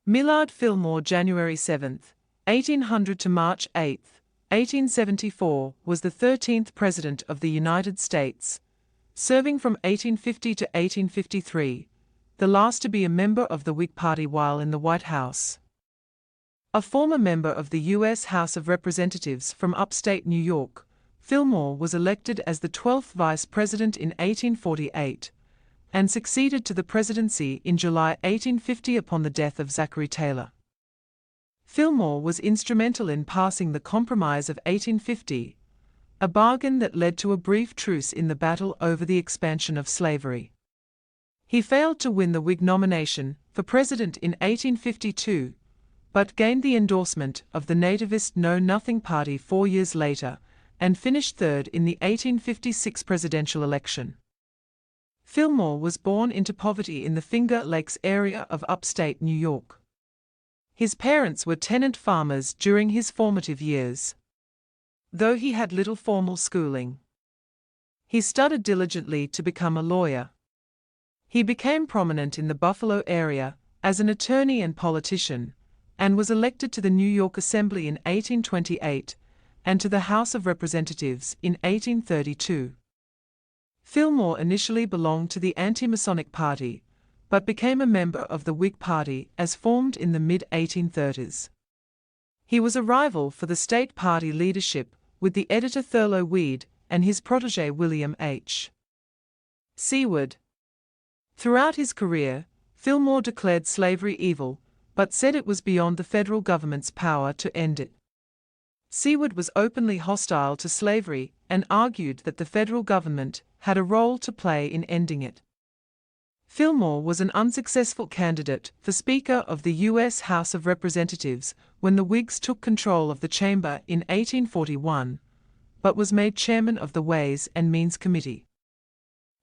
Millard Fillmore, January 7, 1800 to March 8, 1874, was the 13th President of the United States, serving from 1850 to 1853, the last to be a member of the Whig Party while in the White House. A former member of the U.S. House of Representatives from upstate New York, Fillmore was elected as the 12th Vice President in 1848, and succeeded to the presidency in July 1850 upon the death of Zachary Taylor. Fillmore was instrumental in passing the Compromise of 1850, a bargain that led to a brief truce in the battle over the expansion of slavery. He failed to win the Whig nomination for president in 1852, but gained the endorsement of the nativist Know Nothing Party 4 years later, and finished third in the 1856 presidential election. Fillmore was born into poverty in the Finger Lakes area of upstate New York. His parents were tenant farmers during his formative years. Though he had little formal schooling, he studied diligently to become a lawyer. He became prominent in the Buffalo area as an attorney and politician, and was elected to the New York Assembly in 1828 and to the House of Representatives in 1832. Fillmore initially belonged to the anti-Masonic Party, but became a member of the Whig Party as formed in the mid-1830s. He was a rival for the state party leadership with the editor Thurlow Weed and his protege William H. Seward. Throughout his career, Fillmore declared slavery evil, but said it was beyond the federal government's power to end it. Seward was openly hostile to slavery and argued that the federal government had a role to play in ending it. Fillmore was an unsuccessful candidate for Speaker of the U.S. House of Representatives when the Whigs took control of the chamber in 1841, but was made chairman of the Ways and Means Committee.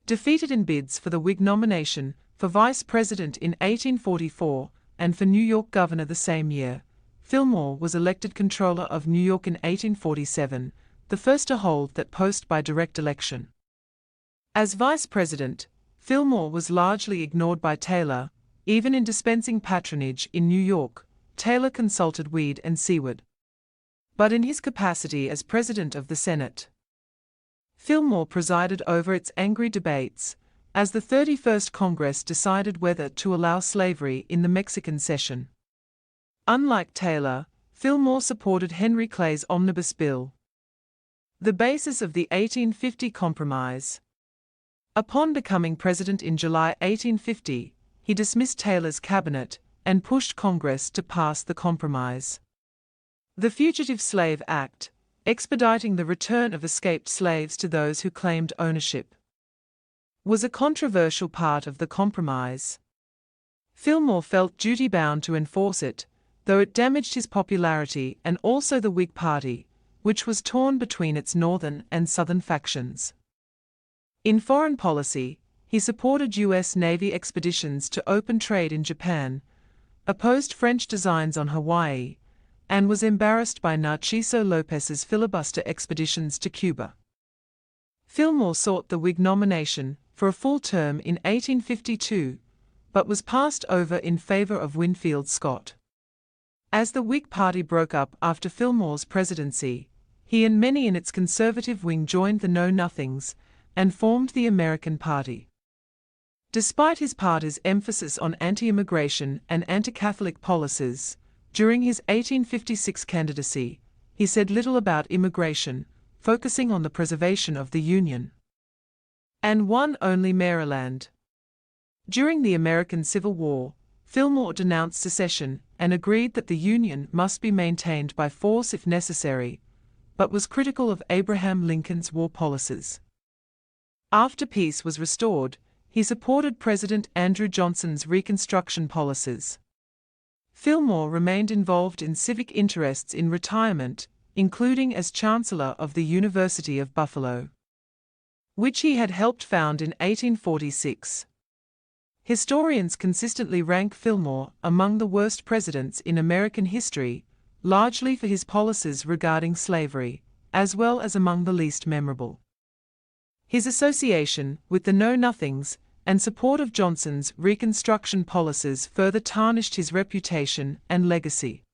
Defeated in bids for the Whig nomination for vice president in 1844 and for New York governor the same year, Fillmore was elected Comptroller of New York in 1847, the first to hold that post by direct election. As vice president, Fillmore was largely ignored by Taylor. Even in dispensing patronage in New York, Taylor consulted Weed and Seward. But in his capacity as president of the Senate, Fillmore presided over its angry debates, as the 31st Congress decided whether to allow slavery in the Mexican Cession. Unlike Taylor, Fillmore supported Henry Clay's Omnibus Bill, the basis of the 1850 Compromise. Upon becoming president in July 1850, he dismissed Taylor's cabinet and pushed Congress to pass the Compromise. The Fugitive Slave Act, expediting the return of escaped slaves to those who claimed ownership, was a controversial part of the Compromise. Fillmore felt duty-bound to enforce it, though it damaged his popularity and also the Whig Party, which was torn between its northern and southern factions. In foreign policy, he supported U.S. Navy expeditions to open trade in Japan, opposed French designs on Hawaii, and was embarrassed by Narciso Lopez's filibuster expeditions to Cuba. Fillmore sought the Whig nomination for a full term in 1852, but was passed over in favor of Winfield Scott. As the Whig Party broke up after Fillmore's presidency, he and many in its conservative wing joined the Know Nothings and formed the American Party. Despite his party's emphasis on anti-immigration and anti-Catholic policies, during his 1856 candidacy, he said little about immigration, focusing on the preservation of the Union, and won only Maryland. During the American Civil War, Fillmore denounced secession and agreed that the Union must be maintained by force if necessary, but was critical of Abraham Lincoln's war policies. After peace was restored, he supported President Andrew Johnson's Reconstruction policies. Fillmore remained involved in civic interests in retirement, including as Chancellor of the University of Buffalo, which he had helped found in 1846. Historians consistently rank Fillmore among the worst presidents in American history, largely for his policies regarding slavery, as well as among the least memorable. His association with the Know Nothings and support of Johnson's Reconstruction policies further tarnished his reputation and legacy.